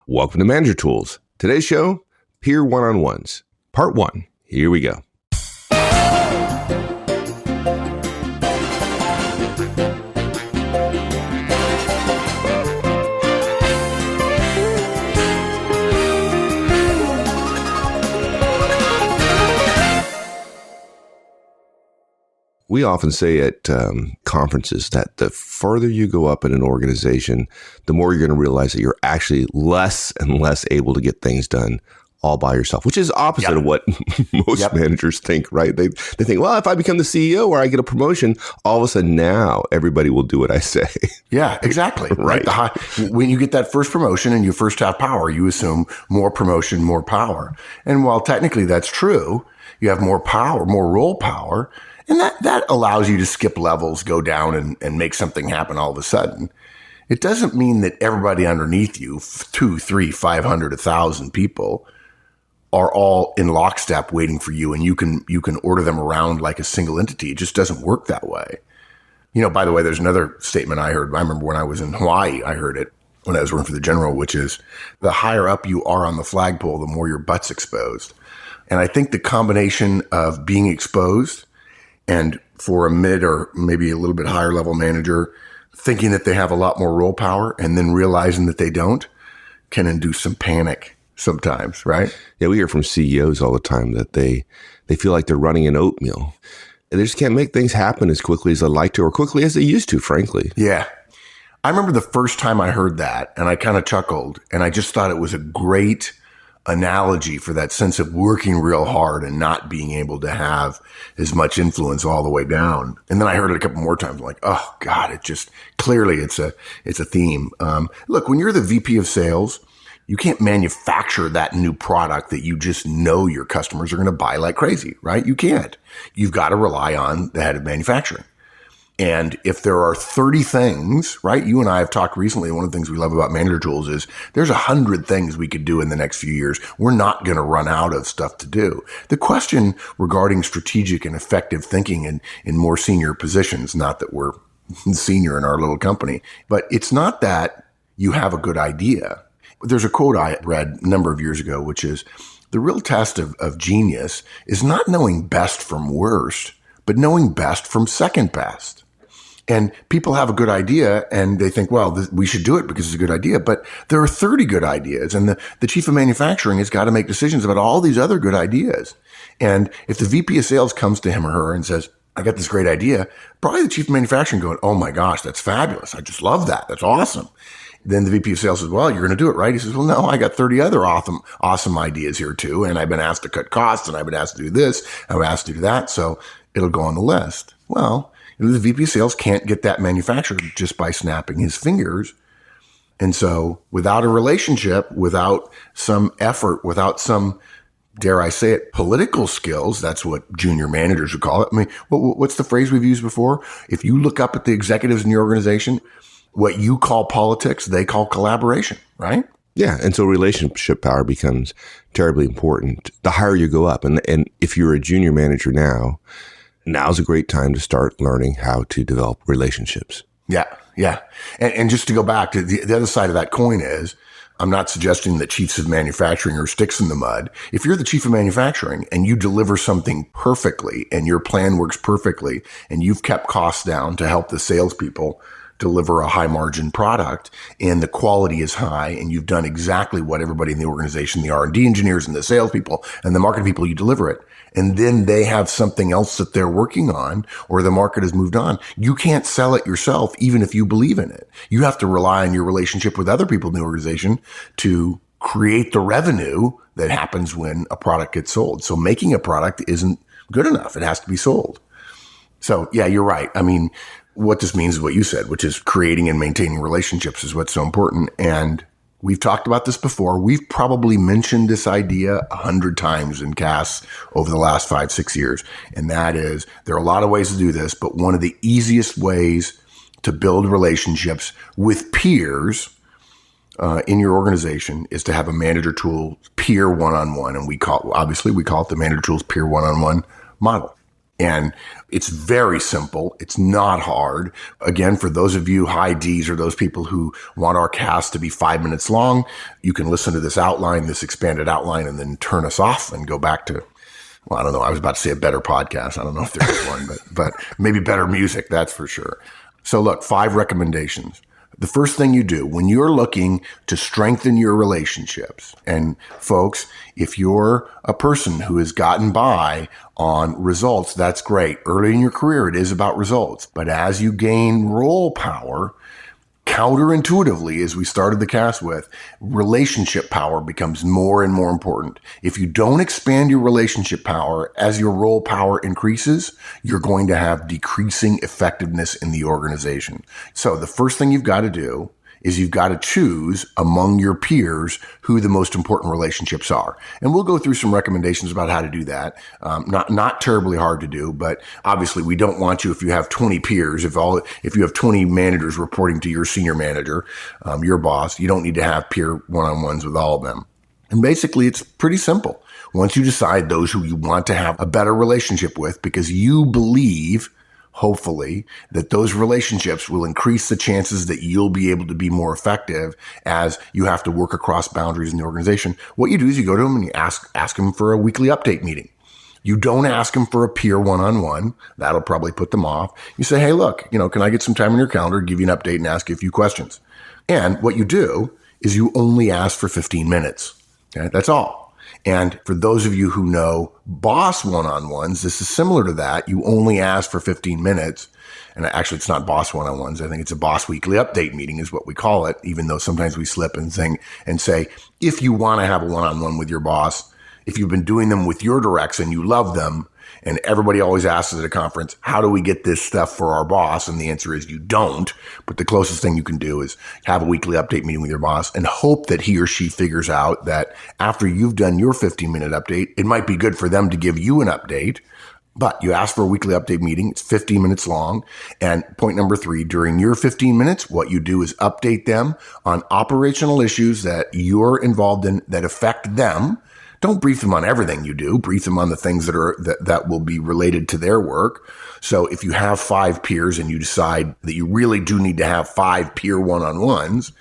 Welcome to Manager Tools. Today's show, Peer One-on-Ones. Part 1. Here we go. We often say at conferences that the further you go up in an organization, the more you're going to realize that you're actually less and less able to get things done all by yourself, which is opposite of what most managers think, right? They think, well, if I become the CEO or I get a promotion, all of a sudden now everybody will do what I say. Yeah, exactly. Right. When you get that first promotion and you first have power, you assume more promotion, more power. And while technically that's true, you have more power, more role power. And that allows you to skip levels, go down and make something happen all of a sudden. It doesn't mean that everybody underneath you, 2, 3, 500, 1,000 people, are all in lockstep waiting for you and you can order them around like a single entity. It just doesn't work that way. You know, by the way, there's another statement I heard. I remember when I was in Hawaii, I heard it when I was working for the general, which is the higher up you are on the flagpole, the more your butt's exposed. And I think the combination of being exposed and for a mid or maybe a little bit higher level manager, thinking that they have a lot more role power and then realizing that they don't can induce some panic sometimes, right? Yeah, we hear from CEOs all the time that they feel like they're running an oatmeal. They just can't make things happen as quickly as they'd like to or quickly as they used to, frankly. Yeah. I remember the first time I heard that and I kind of chuckled and I just thought it was a great analogy for that sense of working real hard and not being able to have as much influence all the way down. And then I heard it a couple more times, like, oh God, it just clearly it's a theme. Look, when you're the VP of sales, you can't manufacture that new product that you just know your customers are going to buy like crazy, right? You can't. You've got to rely on the head of manufacturing. And if there are 30 things, right? You and I have talked recently. One of the things we love about Manager Tools is there's 100 things we could do in the next few years. We're not going to run out of stuff to do. The question regarding strategic and effective thinking in more senior positions, not that we're senior in our little company, but it's not that you have a good idea. There's a quote I read a number of years ago, which is the real test of genius is not knowing best from worst, but knowing best from second best. And people have a good idea and they think, well, we should do it because it's a good idea. But there are 30 good ideas and the chief of manufacturing has got to make decisions about all these other good ideas. And if the VP of sales comes to him or her and says, I got this great idea, probably the chief of manufacturing going, oh my gosh, that's fabulous. I just love that. That's awesome. Then the VP of sales says, well, you're going to do it, right? He says, well, no, I got 30 other awesome ideas here too. And I've been asked to cut costs and I've been asked to do this. I've been asked to do that. So it'll go on the list. Well, the VP of sales can't get that manufactured just by snapping his fingers. And so without a relationship, without some effort, without some, dare I say it, political skills, that's what junior managers would call it. I mean, what's the phrase we've used before? If you look up at the executives in your organization, what you call politics, they call collaboration, right? Yeah. And so relationship power becomes terribly important the higher you go up. And if you're a junior manager now's a great time to start learning how to develop relationships. Yeah. Yeah. And just to go back to the other side of that coin is, I'm not suggesting that chiefs of manufacturing are sticks in the mud. If you're the chief of manufacturing and you deliver something perfectly and your plan works perfectly and you've kept costs down to help the salespeople deliver a high margin product and the quality is high and you've done exactly what everybody in the organization, the R&D engineers and the salespeople and the marketing people, you deliver it. And then they have something else that they're working on or the market has moved on. You can't sell it yourself, even if you believe in it. You have to rely on your relationship with other people in the organization to create the revenue that happens when a product gets sold. So making a product isn't good enough. It has to be sold. So yeah, you're right. I mean, what this means is what you said, which is creating and maintaining relationships is what's so important. And we've talked about this before. We've probably mentioned this idea 100 times in CAS over the last 5-6 years. And that is, there are a lot of ways to do this, but one of the easiest ways to build relationships with peers in your organization is to have a Manager Tool peer one-on-one. And we call it the Manager Tools peer one-on-one model. And it's very simple. It's not hard. Again, for those of you high Ds or those people who want our cast to be 5 minutes long, you can listen to this outline, this expanded outline, and then turn us off and go back to, well, I don't know. I was about to say a better podcast. I don't know if there is one, but maybe better music. That's for sure. So look, 5 recommendations. The first thing you do when you're looking to strengthen your relationships, and folks, if you're a person who has gotten by on results, that's great. Early in your career, it is about results. But as you gain role power, counterintuitively, as we started the cast with, relationship power becomes more and more important. If you don't expand your relationship power as your role power increases, you're going to have decreasing effectiveness in the organization. So the first thing you've got to do is you've got to choose among your peers who the most important relationships are. And we'll go through some recommendations about how to do that. Not terribly hard to do, but obviously we don't want you, if you have 20 peers, if you have 20 managers reporting to your senior manager, your boss, you don't need to have peer one-on-ones with all of them. And basically it's pretty simple. Once you decide those who you want to have a better relationship with, because you believe, hopefully, that those relationships will increase the chances that you'll be able to be more effective as you have to work across boundaries in the organization. What you do is you go to them and you ask them for a weekly update meeting. You don't ask them for a peer one-on-one. That'll probably put them off. You say, hey, look, can I get some time in your calendar, give you an update and ask you a few questions? And what you do is you only ask for 15 minutes. Okay? That's all. And for those of you who know boss one-on-ones, this is similar to that. You only ask for 15 minutes. And actually, it's not boss one-on-ones. I think it's a boss weekly update meeting is what we call it, even though sometimes we slip and say, if you want to have a one-on-one with your boss, if you've been doing them with your directs and you love them, and everybody always asks at a conference, how do we get this stuff for our boss? And the answer is you don't. But the closest thing you can do is have a weekly update meeting with your boss and hope that he or she figures out that after you've done your 15-minute update, it might be good for them to give you an update. But you ask for a weekly update meeting. It's 15 minutes long. And point number 3, during your 15 minutes, what you do is update them on operational issues that you're involved in that affect them. Don't brief them on everything you do. Brief them on the things that will be related to their work. So if you have 5 peers and you decide that you really do need to have 5 peer one-on-ones,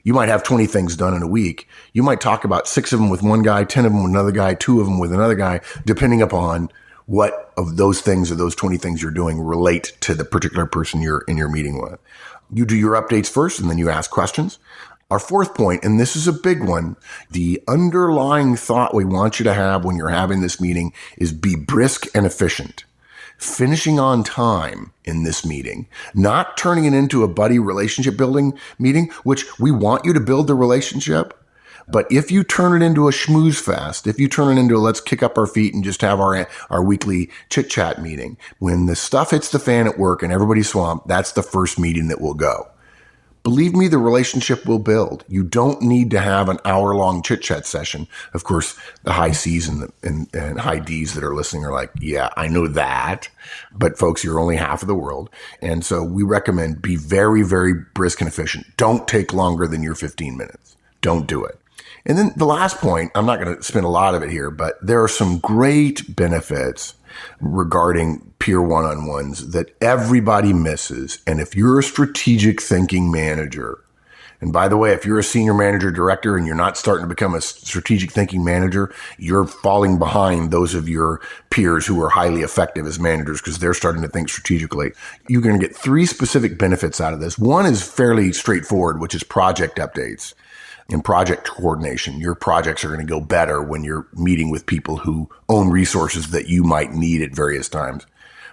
you might have 20 things done in a week. You might talk about 6 of them with one guy, 10 of them with another guy, 2 of them with another guy, depending upon what of those things or those 20 things you're doing relate to the particular person you're in your meeting with. You do your updates first and then you ask questions. Our 4th point, and this is a big one, the underlying thought we want you to have when you're having this meeting is be brisk and efficient. Finishing on time in this meeting, not turning it into a buddy relationship building meeting, which we want you to build the relationship. But if you turn it into a schmooze fest, if you turn it into a let's kick up our feet and just have our weekly chit chat meeting, when the stuff hits the fan at work and everybody's swamped, that's the first meeting that will go. Believe me, the relationship will build. You don't need to have an hour-long chit-chat session. Of course, the high C's and high D's that are listening are like, yeah, I know that. But folks, you're only half of the world. And so we recommend be very, very brisk and efficient. Don't take longer than your 15 minutes. Don't do it. And then the last point, I'm not going to spend a lot of it here, but there are some great benefits regarding peer one-on-ones that everybody misses. And if you're a strategic thinking manager, and by the way, if you're a senior manager director and you're not starting to become a strategic thinking manager, you're falling behind those of your peers who are highly effective as managers because they're starting to think strategically. You're going to get 3 specific benefits out of this. One is fairly straightforward, which is project updates. In project coordination, your projects are going to go better when you're meeting with people who own resources that you might need at various times.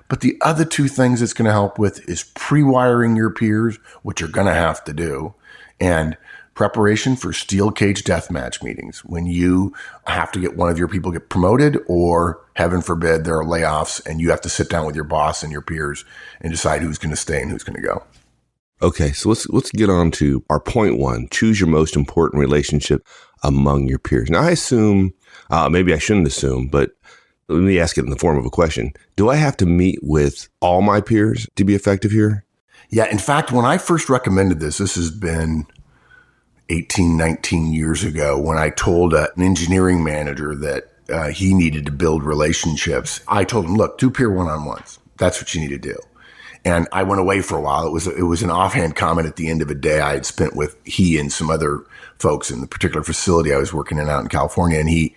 But the other 2 things it's going to help with is pre-wiring your peers, which you're going to have to do, and preparation for steel cage deathmatch meetings when you have to get one of your people get promoted or, heaven forbid, there are layoffs and you have to sit down with your boss and your peers and decide who's going to stay and who's going to go. Okay, so let's get on to our point 1. Choose your most important relationship among your peers. Now, I assume, maybe I shouldn't assume, but let me ask it in the form of a question. Do I have to meet with all my peers to be effective here? Yeah, in fact, when I first recommended this has been 18, 19 years ago when I told an engineering manager that he needed to build relationships. I told him, look, do peer one-on-ones. That's what you need to do. And I went away for a while. It was an offhand comment at the end of a day I had spent with he and some other folks in the particular facility I was working in out in California. And he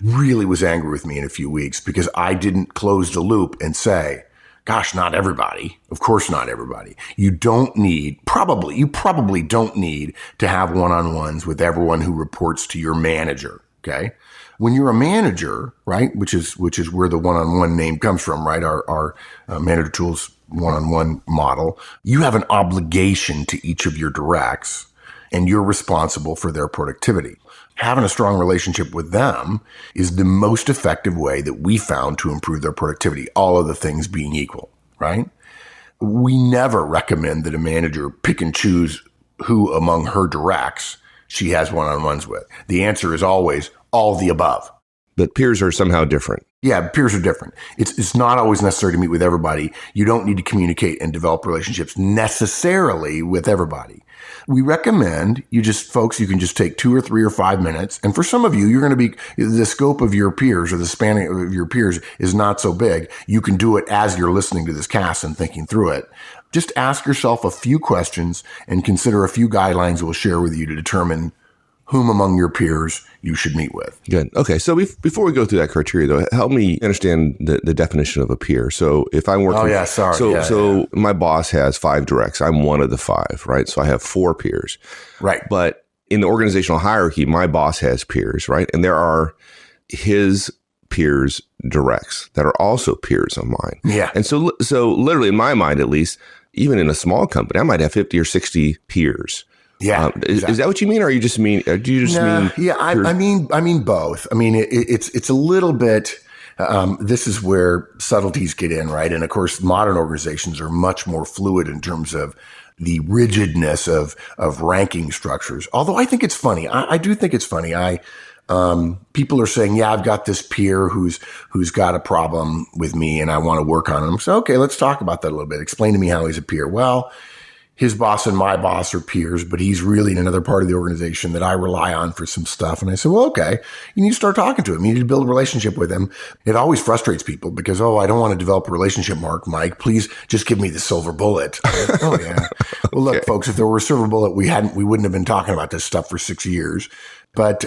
really was angry with me in a few weeks because I didn't close the loop and say, gosh, not everybody. Of course, not everybody. You probably don't need to have one-on-ones with everyone who reports to your manager. Okay. When you're a manager, right, which is where the one-on-one name comes from, right? Our Manager Tools one-on-one model, you have an obligation to each of your directs and you're responsible for their productivity. Having a strong relationship with them is the most effective way that we found to improve their productivity, all of the things being equal, right? We never recommend that a manager pick and choose who among her directs she has one-on-ones with. The answer is always all the above. But peers are somehow different. Yeah, peers are different. It's not always necessary to meet with everybody. You don't need to communicate and develop relationships necessarily with everybody. We recommend you can just take 2 or 3 or 5 minutes. And for some of you, the scope of your peers or the span of your peers is not so big. You can do it as you're listening to this cast and thinking through it. Just ask yourself a few questions and consider a few guidelines we'll share with you to determine whom among your peers you should meet with. Good. Okay. So before we go through that criteria, though, help me understand the definition of a peer. So if I'm working... Oh, yeah. Sorry. So my boss has 5 directs. I'm one of the 5, right? So I have 4 peers. Right. But in the organizational hierarchy, my boss has peers, right? And there are his peers directs that are also peers of mine. Yeah. And so literally in my mind, at least, even in a small company, I might have 50 or 60 peers. Yeah, exactly. Is that what you mean, or you just mean? Or do you just mean? Yeah, I mean both. I mean, it's a little bit. This is where subtleties get in, right? And of course, modern organizations are much more fluid in terms of the rigidness of ranking structures. Although I think it's funny. I do think it's funny. People are saying, yeah, I've got this peer who's got a problem with me, and I want to work on him. So okay, let's talk about that a little bit. Explain to me how he's a peer. Well, his boss and my boss are peers, but he's really in another part of the organization that I rely on for some stuff. And I said, well, okay, you need to start talking to him. You need to build a relationship with him. It always frustrates people because, I don't want to develop a relationship, Mike. Please just give me the silver bullet. Oh, yeah. Well, look, folks, if there were a silver bullet, we wouldn't have been talking about this stuff for 6 years. But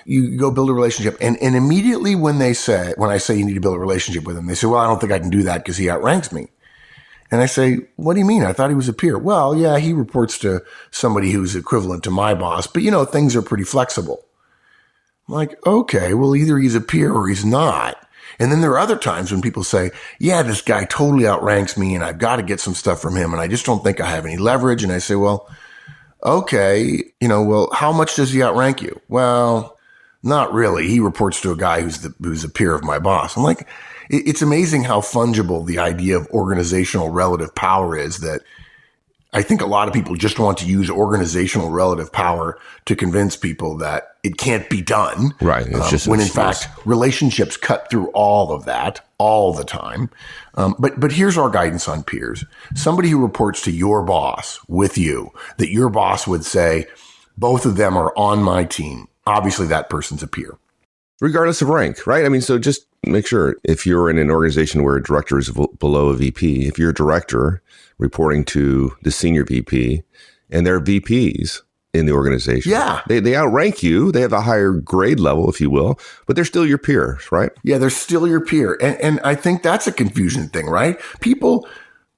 you go build a relationship. And immediately when I say you need to build a relationship with him, they say, well, I don't think I can do that because he outranks me. And I say, what do you mean? I thought he was a peer. Well, yeah, he reports to somebody who's equivalent to my boss, but things are pretty flexible. I'm like, okay, well, either he's a peer or he's not. And then there are other times when people say, yeah, this guy totally outranks me and I've got to get some stuff from him and I just don't think I have any leverage. And I say, well, okay, how much does he outrank you? Well, not really. He reports to a guy who's a peer of my boss. I'm like, it's amazing how fungible the idea of organizational relative power is, that I think a lot of people just want to use organizational relative power to convince people that it can't be done. Right. It's just when in fact, relationships cut through all of that all the time. But here's our guidance on peers. Somebody who reports to your boss with you, that your boss would say, both of them are on my team. Obviously, that person's a peer. Regardless of rank, right? I mean, so just make sure if you're in an organization where a director is below a VP, if you're a director reporting to the senior VP and they're VPs in the organization, they outrank you. They have a higher grade level, if you will, but they're still your peers, right? Yeah, they're still your peer. And I think that's a confusion thing, right? People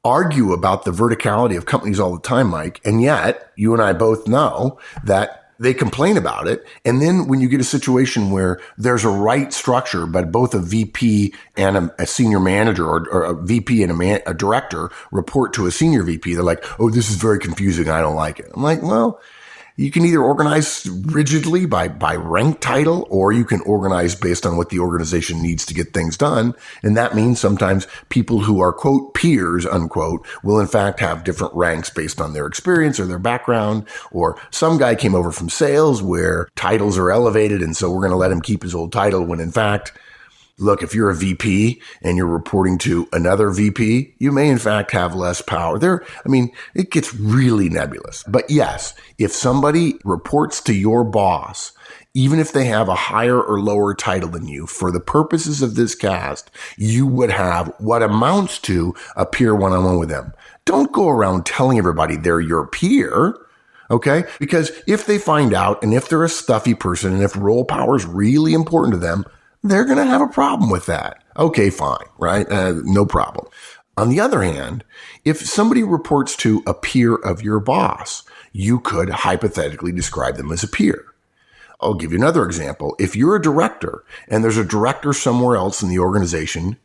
argue about the verticality of companies all the time, Mike. And yet you and I both know that they complain about it. And then when you get a situation where there's a right structure, but both a VP and a senior manager or a VP and a director report to a senior VP, they're like, oh, this is very confusing. I don't like it. I'm like, well, you can either organize rigidly by rank title, or you can organize based on what the organization needs to get things done. And that means sometimes people who are, quote, peers, unquote, will in fact have different ranks based on their experience or their background. Or some guy came over from sales where titles are elevated, and so we're going to let him keep his old title, when in fact Look, if you're a VP and you're reporting to another VP, you may in fact have less power. It gets really nebulous. But yes, if somebody reports to your boss, even if they have a higher or lower title than you, for the purposes of this cast, you would have what amounts to a peer one-on-one with them. Don't go around telling everybody they're your peer. Okay? Because if they find out, and if they're a stuffy person, and if role power is really important to them, they're going to have a problem with that. Okay, fine, right? No problem. On the other hand, if somebody reports to a peer of your boss, you could hypothetically describe them as a peer. I'll give you another example. If you're a director and there's a director somewhere else in the organization,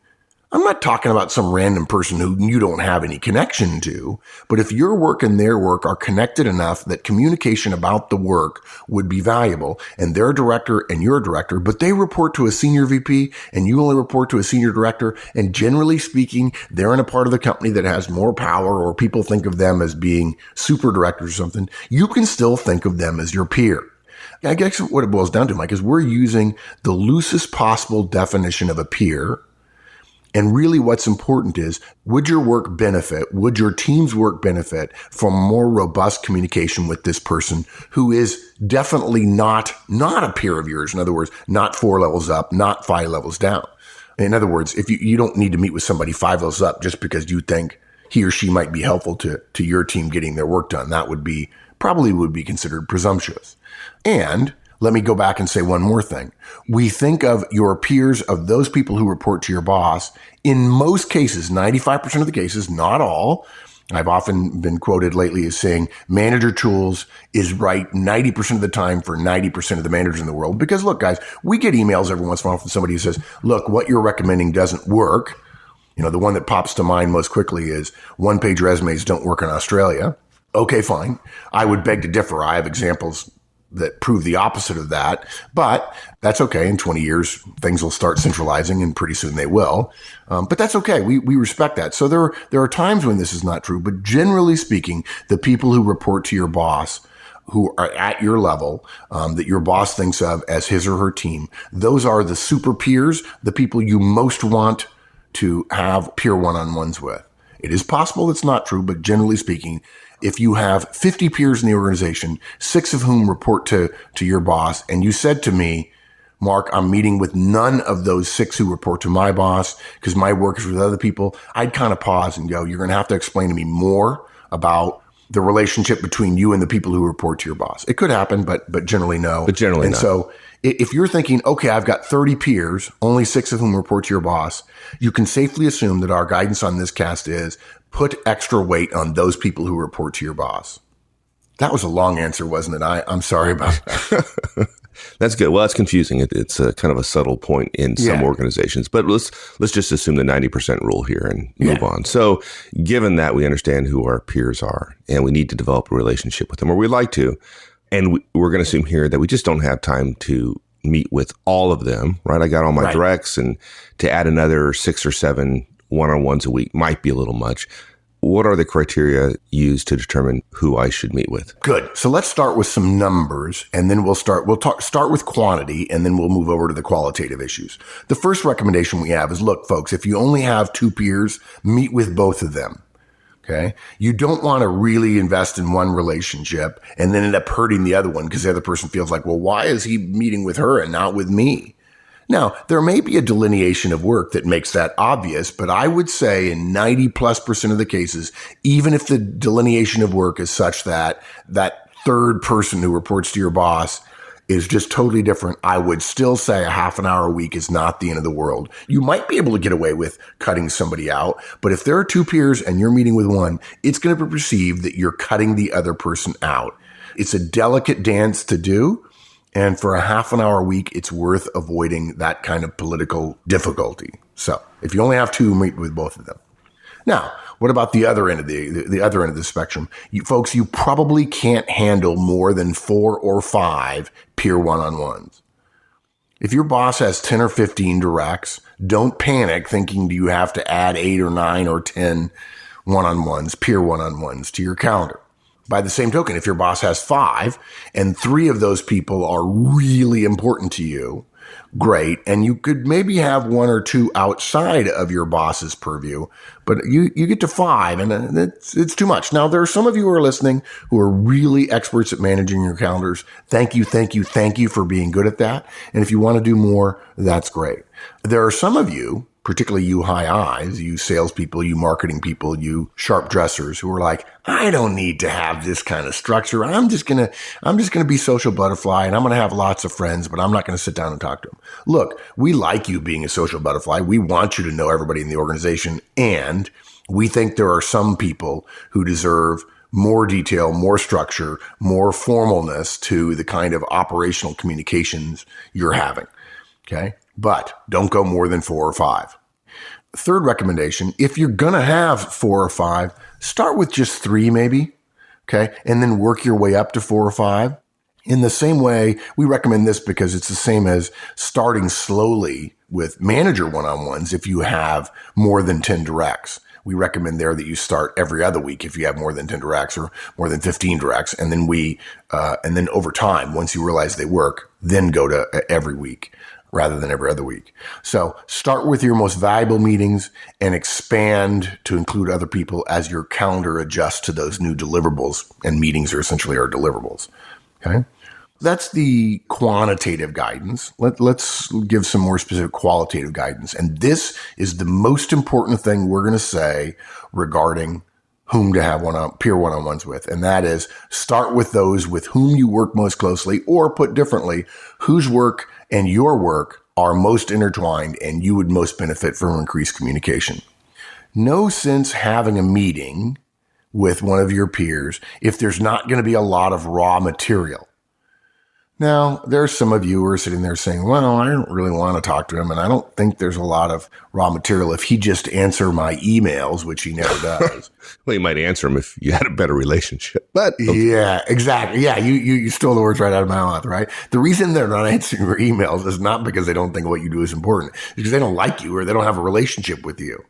I'm not talking about some random person who you don't have any connection to, but if your work and their work are connected enough that communication about the work would be valuable, and they're a director and you're a director, but they report to a senior VP and you only report to a senior director, and generally speaking, they're in a part of the company that has more power, or people think of them as being super directors or something, you can still think of them as your peer. I guess what it boils down to, Mike, is we're using the loosest possible definition of a peer. And really what's important is, would your work benefit, would your team's work benefit from more robust communication with this person who is definitely not a peer of yours? In other words, not 4 levels up, not 5 levels down. In other words, if you don't need to meet with somebody 5 levels up just because you think he or she might be helpful to your team getting their work done. That would be considered presumptuous. And let me go back and say one more thing. We think of your peers, of those people who report to your boss, in most cases, 95% of the cases, not all. I've often been quoted lately as saying manager tools is right 90% of the time for 90% of the managers in the world. Because look, guys, we get emails every once in a while from somebody who says, look, what you're recommending doesn't work. The one that pops to mind most quickly is one-page resumes don't work in Australia. Okay, fine. I would beg to differ. I have examples that prove the opposite of that, but that's okay. In 20 years, things will start centralizing, and pretty soon they will. But that's okay. We respect that. So there are times when this is not true, but generally speaking, the people who report to your boss, who are at your level, that your boss thinks of as his or her team, those are the super peers, the people you most want to have peer one-on-ones with. It is possible it's not true, but generally speaking, if you have 50 peers in the organization, 6 of whom report to your boss, and you said to me, Mark, I'm meeting with none of those 6 who report to my boss because my work is with other people, I'd kind of pause and go, you're going to have to explain to me more about the relationship between you and the people who report to your boss. It could happen, but generally no. But generally not. So if you're thinking, okay, I've got 30 peers, only 6 of whom report to your boss, you can safely assume that our guidance on this cast is put extra weight on those people who report to your boss. That was a long answer, wasn't it? I'm sorry about that. That's good. Well, it's confusing. It's a kind of a subtle point in some organizations, but let's just assume the 90% rule here and move on. So given that we understand who our peers are and we need to develop a relationship with them, or we'd like to, and we're going to assume here that we just don't have time to meet with all of them, right? I got all my directs, and to add another 6 or 7 one-on-ones a week might be a little much. What are the criteria used to determine who I should meet with? Good. So let's start with some numbers, and then we'll start with quantity, and then we'll move over to the qualitative issues. The first recommendation we have is, look, folks, if you only have 2 peers, meet with both of them. Okay. You don't want to really invest in one relationship and then end up hurting the other one because the other person feels like, well, why is he meeting with her and not with me? Now, there may be a delineation of work that makes that obvious, but I would say in 90+% of the cases, even if the delineation of work is such that that third person who reports to your boss is just totally different, I would still say a half an hour a week is not the end of the world. You might be able to get away with cutting somebody out, but if there are 2 peers and you're meeting with one, it's going to be perceived that you're cutting the other person out. It's a delicate dance to do. And for a half an hour a week, it's worth avoiding that kind of political difficulty. So if you only have 2, meet with both of them. Now, what about the other end of the other end of the spectrum? Folks, you probably can't handle more than 4 or 5 peer one-on-ones. If your boss has 10 or 15 directs, don't panic thinking you have to add 8 or 9 or 10 one-on-ones, peer one-on-ones to your calendar. By the same token, if your boss has 5 and 3 of those people are really important to you, great. And you could maybe have one or two outside of your boss's purview, but you get to 5 and it's too much. Now, there are some of you who are listening who are really experts at managing your calendars. Thank you for being good at that. And if you want to do more, that's great. There are some of you, particularly you high eyes, you salespeople, you marketing people, you sharp dressers who are like, I don't need to have this kind of structure. I'm just going to be social butterfly and I'm going to have lots of friends, but I'm not going to sit down and talk to them. Look, we like you being a social butterfly. We want you to know everybody in the organization. And we think there are some people who deserve more detail, more structure, more formalness to the kind of operational communications you're having. Okay. But don't go more than 4 or 5. Third recommendation, if you're going to have 4 or 5, start with just 3 maybe, okay? And then work your way up to 4 or 5. In the same way, we recommend this because it's the same as starting slowly with manager one-on-ones if you have more than 10 directs. We recommend there that you start every other week if you have more than 10 directs or more than 15 directs. And then and then over time, once you realize they work, then go to every week rather than every other week. So start with your most valuable meetings and expand to include other people as your calendar adjusts to those new deliverables, and meetings are essentially our deliverables. Okay. That's the quantitative guidance. Let's give some more specific qualitative guidance. And this is the most important thing we're going to say regarding whom to have peer one-on-ones with. And that is start with those with whom you work most closely, or put differently, whose work and your work are most intertwined and you would most benefit from increased communication. No sense having a meeting with one of your peers if there's not going to be a lot of raw material. Now, there's some of you who are sitting there saying, well, I don't really want to talk to him, and I don't think there's a lot of raw material if he just answer my emails, which he never does. Well, you might answer him if you had a better relationship. But okay. Yeah, exactly. Yeah, you stole the words right out of my mouth, right? The reason they're not answering your emails is not because they don't think what you do is important. It's because they don't like you or they don't have a relationship with you.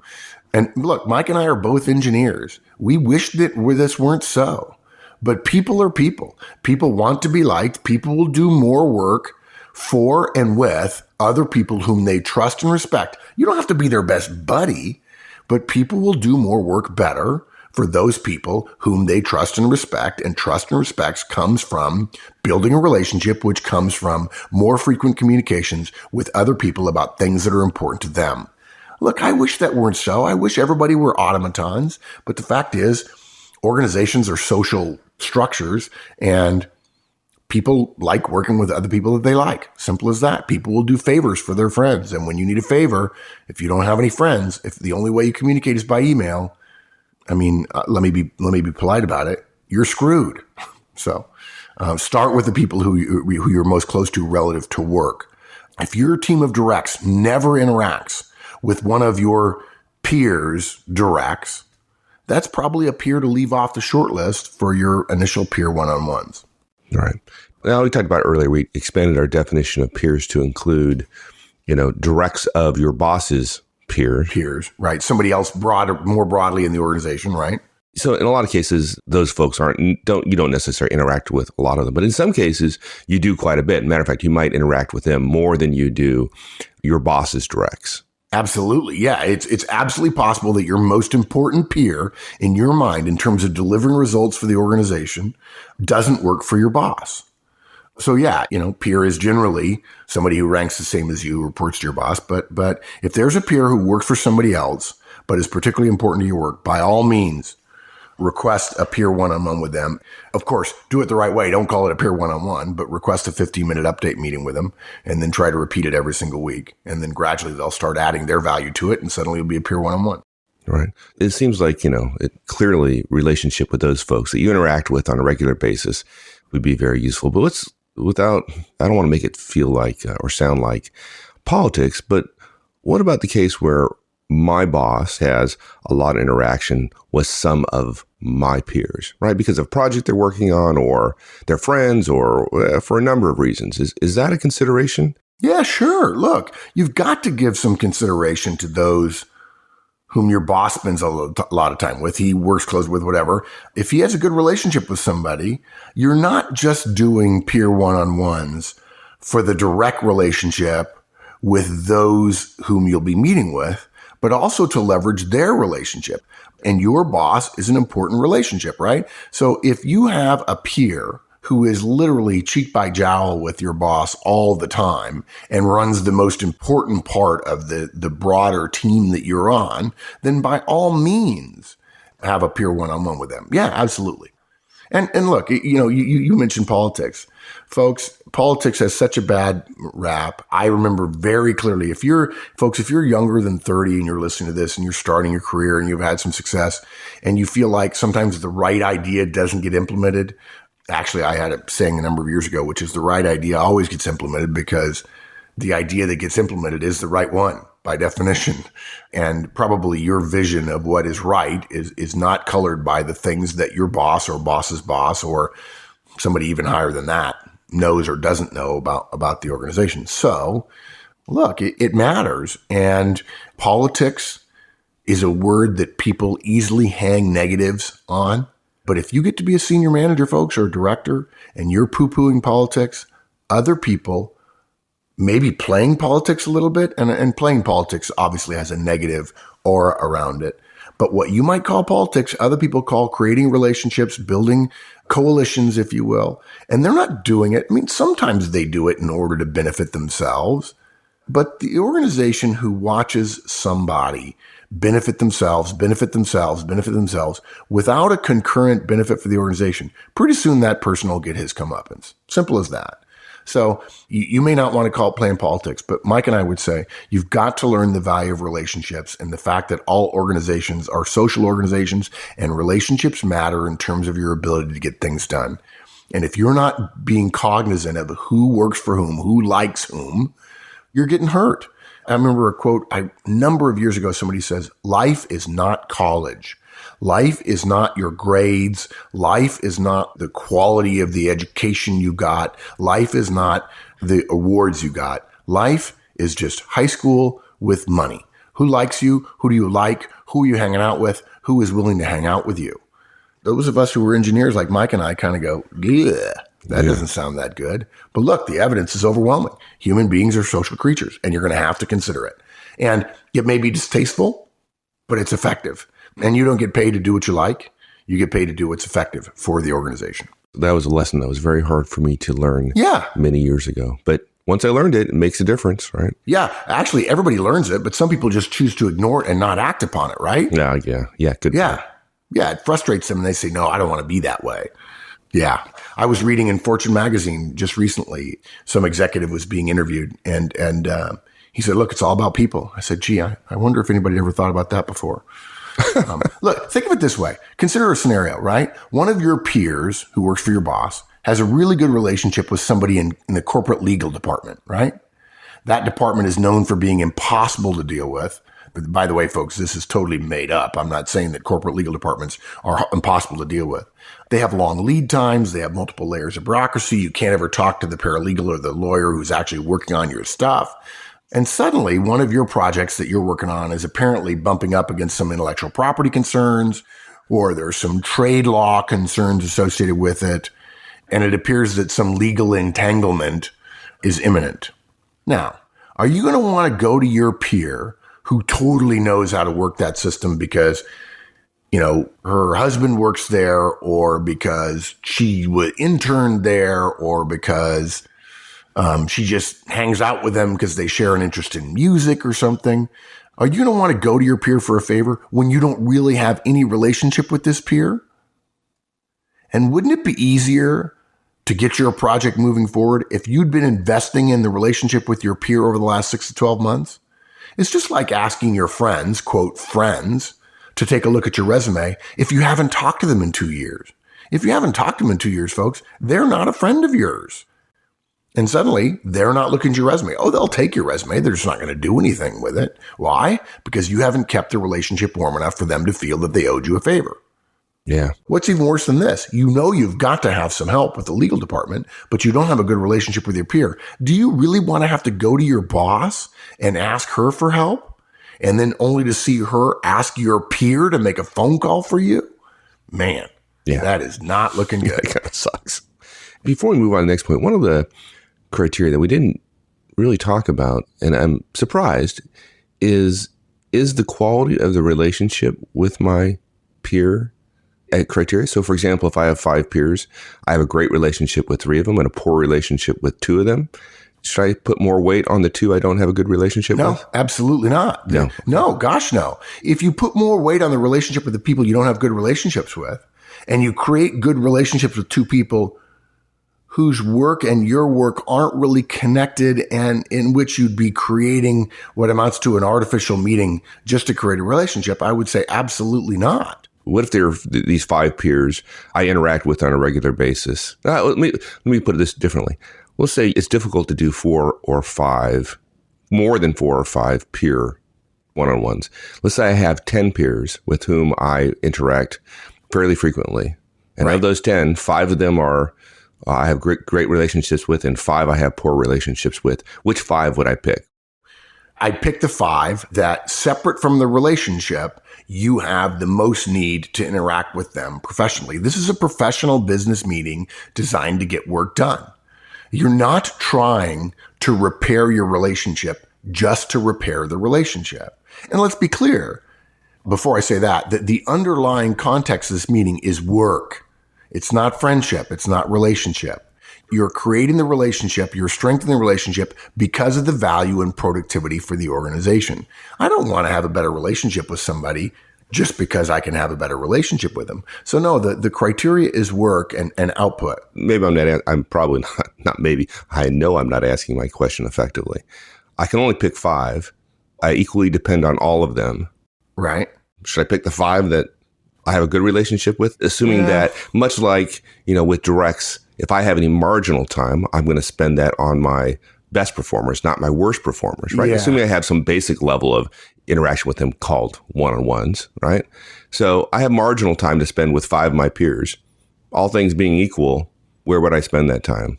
And look, Mike and I are both engineers. We wish that this weren't so. But people are people. People want to be liked. People will do more work for and with other people whom they trust and respect. You don't have to be their best buddy, but people will do more work better for those people whom they trust and respect. And trust and respect comes from building a relationship, which comes from more frequent communications with other people about things that are important to them. Look, I wish that weren't so. I wish everybody were automatons. But the fact is, organizations are social structures, and people like working with other people that they like. Simple as that. People will do favors for their friends. And when you need a favor, if you don't have any friends, if the only way you communicate is by email, let me be polite about it. You're screwed. So start with the people who you're most close to relative to work. If your team of directs never interacts with one of your peers' directs, that's probably a peer to leave off the short list for your initial peer one-on-ones. All right. Now, we talked about earlier, we expanded our definition of peers to include, directs of your boss's peers. Peers, right. Somebody else more broadly in the organization, right? So in a lot of cases, those folks you don't necessarily interact with a lot of them. But in some cases, you do quite a bit. Matter of fact, you might interact with them more than you do your boss's directs. Absolutely. Yeah. It's absolutely possible that your most important peer in your mind in terms of delivering results for the organization doesn't work for your boss. So yeah, peer is generally somebody who ranks the same as you, who reports to your boss. But if there's a peer who works for somebody else, but is particularly important to your work, by all means, request a peer one-on-one with them. Of course, do it the right way. Don't call it a peer one-on-one, but request a 15-minute update meeting with them and then try to repeat it every single week. And then gradually they'll start adding their value to it, and suddenly it'll be a peer one-on-one. Right. It seems like, clearly relationship with those folks that you interact with on a regular basis would be very useful. But I don't want to make it feel like or sound like politics, but what about the case where my boss has a lot of interaction with some of my peers, right? Because of a project they're working on, or they're friends, or for a number of reasons. Is that a consideration? Yeah, sure. Look, you've got to give some consideration to those whom your boss spends a lot of time with. He works close with, whatever. If he has a good relationship with somebody, you're not just doing peer one-on-ones for the direct relationship with those whom you'll be meeting with, but also to leverage their relationship. And your boss is an important relationship, right? So if you have a peer who is literally cheek by jowl with your boss all the time and runs the most important part of the broader team that you're on, then by all means, have a peer one-on-one with them. Yeah, absolutely. And look, you mentioned politics. Folks, politics has such a bad rap. I remember very clearly, if you're younger than 30 and you're listening to this and you're starting your career and you've had some success and you feel like sometimes the right idea doesn't get implemented. Actually, I had a saying a number of years ago, which is the right idea always gets implemented because the idea that gets implemented is the right one by definition. And probably your vision of what is right is not colored by the things that your boss or boss's boss or somebody even higher than that knows or doesn't know about the organization. So look, it matters. And politics is a word that people easily hang negatives on. But if you get to be a senior manager, folks, or a director, and you're poo-pooing politics, other people may be playing politics a little bit, and playing politics obviously has a negative aura around it. But what you might call politics, other people call creating relationships, building coalitions, if you will. And they're not doing it. I mean, sometimes they do it in order to benefit themselves. But the organization who watches somebody benefit themselves without a concurrent benefit for the organization, pretty soon that person will get his comeuppance. Simple as that. So you may not want to call it playing politics, but Mike and I would say you've got to learn the value of relationships and the fact that all organizations are social organizations and relationships matter in terms of your ability to get things done. And if you're not being cognizant of who works for whom, who likes whom, you're getting hurt. I remember a quote a number of years ago, somebody says, life is not college. Life is not your grades. Life is not the quality of the education you got. Life is not the awards you got. Life is just high school with money. Who likes you? Who do you like? Who are you hanging out with? Who is willing to hang out with you? Those of us who were engineers like Mike and I kind of go, yeah. That doesn't sound that good. But look, the evidence is overwhelming. Human beings are social creatures, and you're going to have to consider it. And it may be distasteful, but it's effective. And you don't get paid to do what you like. You get paid to do what's effective for the organization. That was a lesson that was very hard for me to learn many years ago. But once I learned it, it makes a difference, right? Yeah. Actually, everybody learns it, but some people just choose to ignore it and not act upon it, right? Yeah. Good. Yeah. Yeah. It frustrates them, and they say, no, I don't want to be that way. Yeah. I was reading in Fortune magazine just recently, some executive was being interviewed and he said, look, it's all about people. I said, gee, I wonder if anybody ever thought about that before. Look, think of it this way. Consider a scenario, right? One of your peers who works for your boss has a really good relationship with somebody in the corporate legal department, right? That department is known for being impossible to deal with. But by the way, folks, this is totally made up. I'm not saying that corporate legal departments are impossible to deal with. They have long lead times. They have multiple layers of bureaucracy. You can't ever talk to the paralegal or the lawyer who's actually working on your stuff. And suddenly, one of your projects that you're working on is apparently bumping up against some intellectual property concerns, or there's some trade law concerns associated with it. And it appears that some legal entanglement is imminent. Now, are you going to want to go to your peer who totally knows how to work that system because, her husband works there, or because she was interned there, or because she just hangs out with them because they share an interest in music or something? Are you going to want to go to your peer for a favor when you don't really have any relationship with this peer? And wouldn't it be easier to get your project moving forward if you'd been investing in the relationship with your peer over the last 6 to 12 months? It's just like asking your friends, quote, friends, to take a look at your resume if you haven't talked to them in 2 years. If you haven't talked to them in 2 years, folks, they're not a friend of yours. And suddenly, they're not looking at your resume. Oh, they'll take your resume. They're just not going to do anything with it. Why? Because you haven't kept the relationship warm enough for them to feel that they owed you a favor. Yeah. What's even worse than this? You've got to have some help with the legal department, but you don't have a good relationship with your peer. Do you really want to have to go to your boss and ask her for help? And then only to see her ask your peer to make a phone call for you? Man, that is not looking good. That kind of sucks. Before we move on to the next point, one of the criteria that we didn't really talk about, and I'm surprised, is the quality of the relationship with my peer at criteria. So, for example, if I have 5 peers, I have a great relationship with 3 of them and a poor relationship with 2 of them. Should I put more weight on the 2 I don't have a good relationship with? No, absolutely not. No. No, gosh, no. If you put more weight on the relationship with the people you don't have good relationships with, and you create good relationships with 2 people whose work and your work aren't really connected, and in which you'd be creating what amounts to an artificial meeting just to create a relationship, I would say absolutely not. What if there are these 5 peers I interact with on a regular basis? Let me put this differently. Let's say it's difficult to do 4 or 5, more than 4 or 5 peer one-on-ones. Let's say I have 10 peers with whom I interact fairly frequently. And Right. of those 10, 5 of them are I have great relationships with, and 5 I have poor relationships with. Which 5 would I pick? I'd pick the 5 that, separate from the relationship, you have the most need to interact with them professionally. This is a professional business meeting designed to get work done. You're not trying to repair your relationship just to repair the relationship. And let's be clear, before I say that the underlying context of this meeting is work. It's not friendship. It's not relationship. You're creating the relationship. You're strengthening the relationship because of the value and productivity for the organization. I don't want to have a better relationship with somebody just because I can have a better relationship with them. So no, the criteria is work and output. Maybe I'm probably not maybe. I know I'm not asking my question effectively. I can only pick 5. I equally depend on all of them. Right. Should I pick the 5 that I have a good relationship with? Assuming that, much like, with directs, if I have any marginal time, I'm going to spend that on my best performers, not my worst performers, right? Yeah. Assuming I have some basic level of interaction with them called one-on-ones, right? So I have marginal time to spend with 5 of my peers. All things being equal, where would I spend that time?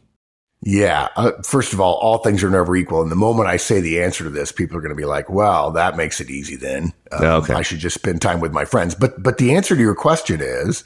Yeah. First of all things are never equal. And the moment I say the answer to this, people are going to be like, well, that makes it easy then. Okay. I should just spend time with my friends. But the answer to your question is,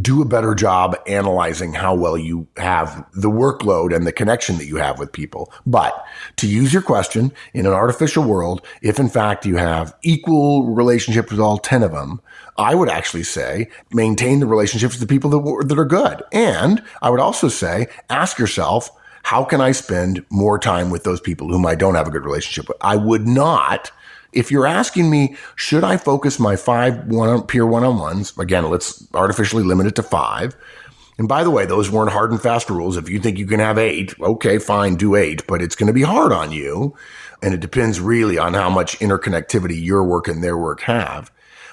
do a better job analyzing how well you have the workload and the connection that you have with people. But to use your question, in an artificial world, if in fact you have equal relationships with all 10 of them, I would actually say maintain the relationships with the people that are good. And I would also say, ask yourself, how can I spend more time with those people whom I don't have a good relationship with? I would not. If you're asking me, should I focus my 5 peer one-on-ones? Again, let's artificially limit it to 5. And by the way, those weren't hard and fast rules. If you think you can have 8, okay, fine, do 8, but it's going to be hard on you. And it depends really on how much interconnectivity your work and their work have.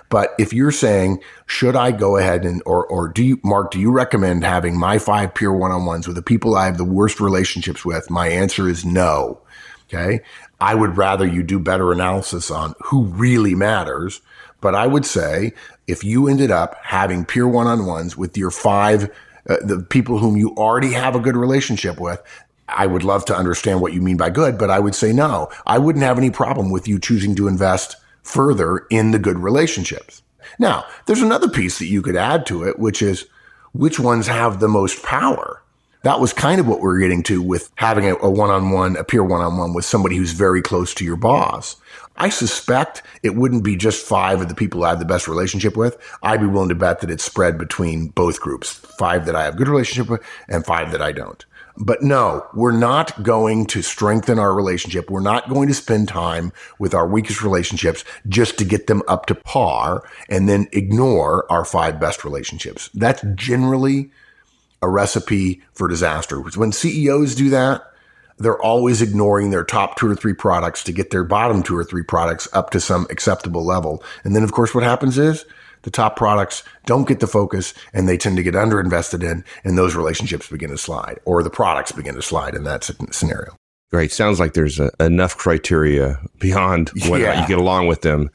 But if you're saying, should I go ahead and, or do you recommend having my 5 peer one-on-ones with the people I have the worst relationships with? My answer is no. Okay. I would rather you do better analysis on who really matters. But I would say if you ended up having peer one-on-ones with your 5, the people whom you already have a good relationship with, I would love to understand what you mean by good, but I would say no. I wouldn't have any problem with you choosing to invest further in the good relationships. Now, there's another piece that you could add to it, which is which ones have the most power. That was kind of what we're getting to with having a one-on-one, a peer one-on-one with somebody who's very close to your boss. I suspect it wouldn't be just 5 of the people I have the best relationship with. I'd be willing to bet that it's spread between both groups, 5 that I have good relationship with and 5 that I don't. But no, we're not going to strengthen our relationship. We're not going to spend time with our weakest relationships just to get them up to par and then ignore our 5 best relationships. That's generally a recipe for disaster. When CEOs do that, they're always ignoring their top 2 or 3 products to get their bottom 2 or 3 products up to some acceptable level. And then, of course, what happens is the top products don't get the focus and they tend to get underinvested in, and those relationships begin to slide, or the products begin to slide in that scenario. Great. Sounds like there's enough criteria beyond whether or not you get along with them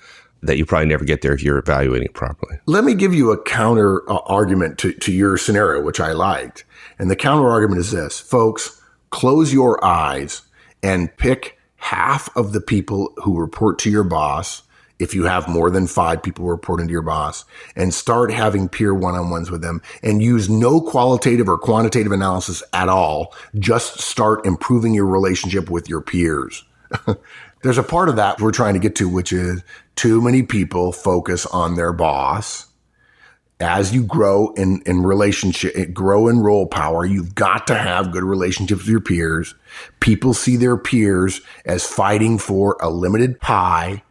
that you probably never get there if you're evaluating it properly. Let me give you a counter argument to your scenario, which I liked. And the counter argument is this, folks, close your eyes and pick half of the people who report to your boss if you have more than 5 people reporting to your boss, and start having peer one-on-ones with them, and use no qualitative or quantitative analysis at all. Just start improving your relationship with your peers. There's a part of that we're trying to get to, which is too many people focus on their boss. As you grow in relationship, grow in role power, you've got to have good relationships with your peers. People see their peers as fighting for a limited pie.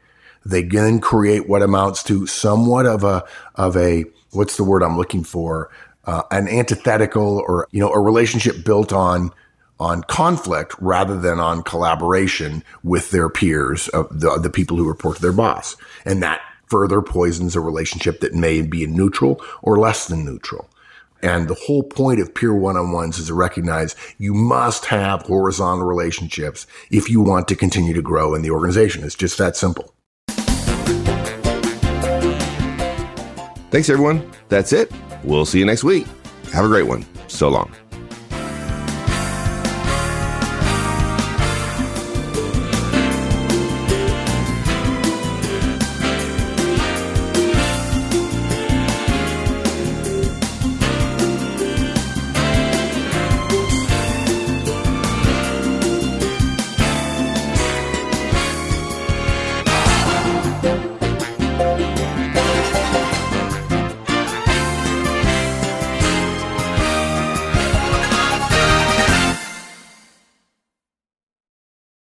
They then create what amounts to somewhat of a what's the word I'm looking for? An antithetical, or, a relationship built on conflict rather than on collaboration with their peers, the people who report to their boss. And that further poisons a relationship that may be neutral or less than neutral. And the whole point of peer one-on-ones is to recognize you must have horizontal relationships if you want to continue to grow in the organization. It's just that simple. Thanks, everyone. That's it. We'll see you next week. Have a great one. So long.